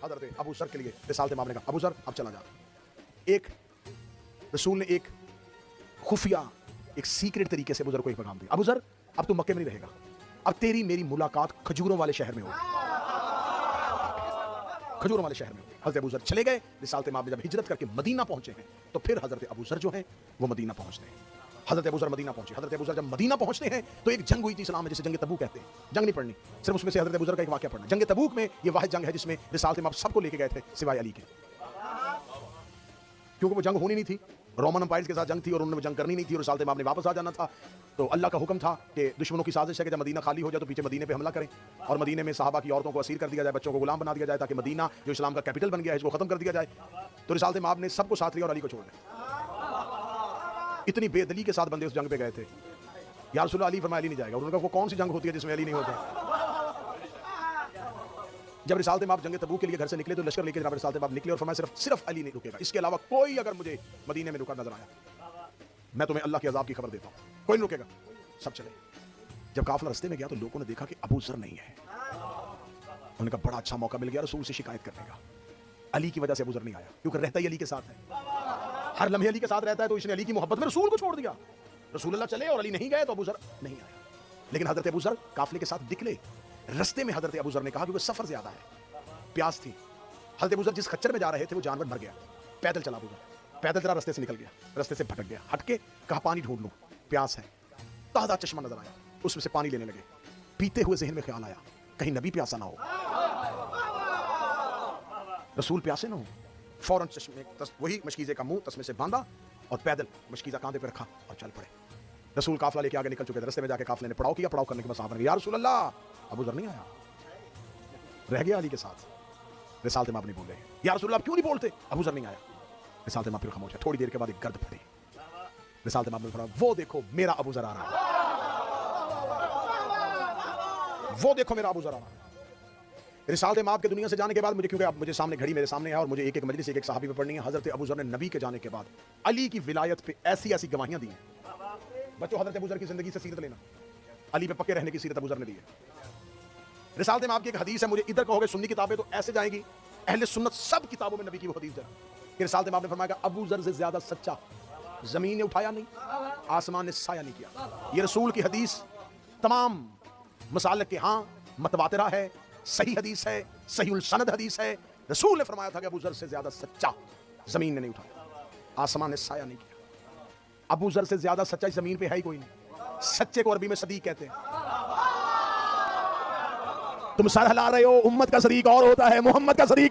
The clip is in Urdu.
حضرت ابو ذر کے لیے رسالت مآب نے کہا ابو ذر اب چلا جا. ایک رسول نے ایک خفیہ ایک سیکرٹ طریقے سے ابو ذر کو ایک پیغام دیا. ابو ذر اب تو مکے میں نہیں رہے گا, اب تیری میری ملاقات کھجوروں والے شہر میں ہوگی, کھجوروں والے شہر میں ہوگی. حضرت ابو ذر چلے گئے. رسالت مآب نے جب ہجرت کر کے مدینہ پہنچے ہیں تو پھر حضرت ابو ذر جو ہیں وہ مدینہ پہنچتے ہیں. حضرت ابو ذر مدینہ پہنچے. حضرت ابو ذر جب مدینہ پہنچتے ہیں تو ایک جنگ ہوئی تھی اسلام میں جسے جنگ تبوک کہتے ہیں. جنگ نہیں پڑھنی, صرف اس میں سے حضرت ابو ذر کا ایک واقعہ پڑھنا. جنگ تبوک میں یہ واحد جنگ ہے جس میں رسالت مآب سب کو لے کے گئے تھے سوائے علی کے, کیونکہ وہ جنگ ہونی نہیں تھی. رومن امپائرز کے ساتھ جنگ تھی اور انہوں نے جنگ کرنی نہیں تھی اور رسالت مآب نے واپس آ جانا تھا. تو اللہ کا حکم تھا کہ دشمنوں کی سازش ہے کہ جب مدینہ خالی ہو جائے تو پیچھے مدینے پہ حملہ کریں اور مدینے میں صحابہ کی عورتوں کو اسیر کر دیا جائے, بچوں کو غلام بنا دیا جائے تاکہ مدینہ جو اسلام کا کیپٹل بن گیا ہے اس کو ختم کر دیا جائے. تو رسالت مآب نے سب کو ساتھ لیا اور علی کو چھوڑ دیا. اتنی بے دلی کے ساتھ بندے اس جنگ پہ گئے تھے. یا رسول اللہ, علی فرمایا علی نہیں جائے گا. انہوں نے کہا وہ کون سی جنگ ہوتی ہے جس میں علی نہیں ہوتا. جب رسالت مآب جنگ تبوک کے لیے گھر سے نکلے تو لشکر لے کے جناب رسالت مآب نکلے اور فرمایا صرف علی نہیں رکے گا, اس کے علاوہ کوئی اگر مجھے مدینے میں رکا نظر آیا میں تمہیں اللہ کے عذاب کی خبر دیتا ہوں, کوئی نہیں رکے گا. سب چلے. جب قافلہ رستے میں گیا تو لوگوں نے دیکھا کہ ابو ذر نہیں ہے. انہوں نے کہا بڑا اچھا موقع مل گیا رسول سے شکایت کرنے کا. علی کی وجہ سے ابو ذر نہیں آیا کیونکہ رہتا ہی علی کے ساتھ ہے, ہر لمحے علی کے ساتھ رہتا ہے, تو اس نے علی کی محبت میں رسول کو چھوڑ دیا. رسول اللہ چلے اور علی نہیں گئے تو ابو ذر نہیں آیا. لیکن حضرت ابو ذر قافلے کے ساتھ نکلے. رستے میں حضرت ابو ذر نے کہا کیونکہ سفر زیادہ ہے, پیاس تھی. حضرت ابو ذر جس خچر میں جا رہے تھے وہ جانور مر گیا. پیدل چلا ابو ذر, پیدل چلا, رستے سے نکل گیا, رستے سے بھٹک گیا. ہٹ کے کہا پانی ڈھونڈ لوں, پیاس ہے. تازہ چشمہ نظر آیا, اس میں سے پانی لینے لگے. پیتے ہوئے ذہن میں خیال آیا کہیں نبی پیاسا نہ ہو, رسول پیاسے نہ ہو. فوراً چشمے وہی مشکیزے کا منہ تسمے سے باندھا اور پیدل مشکیزہ کاندھے پہ رکھا اور چل پڑے. رسول قافلہ لے کے آگے نکل چکے تھے. رستے میں جا کے قافلے نے پڑاؤ کیا. پڑاؤ کرنے کے بعد صحابہ نے یا رسول اللہ ابو ذر نہیں آیا, رہ گیا علی کے ساتھ. رسالت مآب نہیں بول رہے یا رسول اللہ کیوں نہیں بولتے, ابو ذر نہیں آیا. رسالت مآب پھر خاموش ہے. تھوڑی دیر کے بعد ایک گرد پھٹی. رسالت مآب نے فرمایا وہ دیکھو میرا ابو ذر آ رہا ہے, وہ دیکھو میرا ابو ذر آ رہا ہے. رسالت مآب کے دنیا سے جانے کے بعد مجھے, کیونکہ اب مجھے سامنے گھڑی میرے سامنے ہے اور مجھے ایک ایک مجلس ایک ایک صحابی پہ پڑھنی ہے. حضرت ابو ذر نے نبی کے جانے کے بعد علی کی ولایت پہ ایسی ایسی گواہیاں دی ہیں. بچوں حضرت ابو ذر کی زندگی سے سیرت لینا, علی پہ پکے رہنے کی سیرت ابو ذر نے دی ہے. رسالت مآب کی ایک حدیث ہے, مجھے ادھر کہو گے سنی کتابیں تو ایسے جائیں گی, اہل سنت سب کتابوں میں نبی کی وہ حدیث ہے کہ رسالت مآب نے فرمایا کہ ابو ذر سے زیادہ سچا زمین نے اٹھایا نہیں, آسمان نے سایہ نہیں کیا. یہ رسول کی حدیث تمام مسالک کے ہاں متواترہ ہے, صحیح حدیث ہے, صحیح السند حدیث ہے. رسول نے فرمایا تھا کہ ابو ذر سے زیادہ سچا زمین نے نہیں اٹھایا, آسمان نے سایہ نہیں کیا. ابو ذر سے زیادہ سچا زمین پہ ہے ہی کوئی نہیں. سچے کو عربی میں صدیق کہتے ہیں. تم سر ہلا رہے ہو, امت کا صدیق اور ہوتا ہے, محمد کا صدیق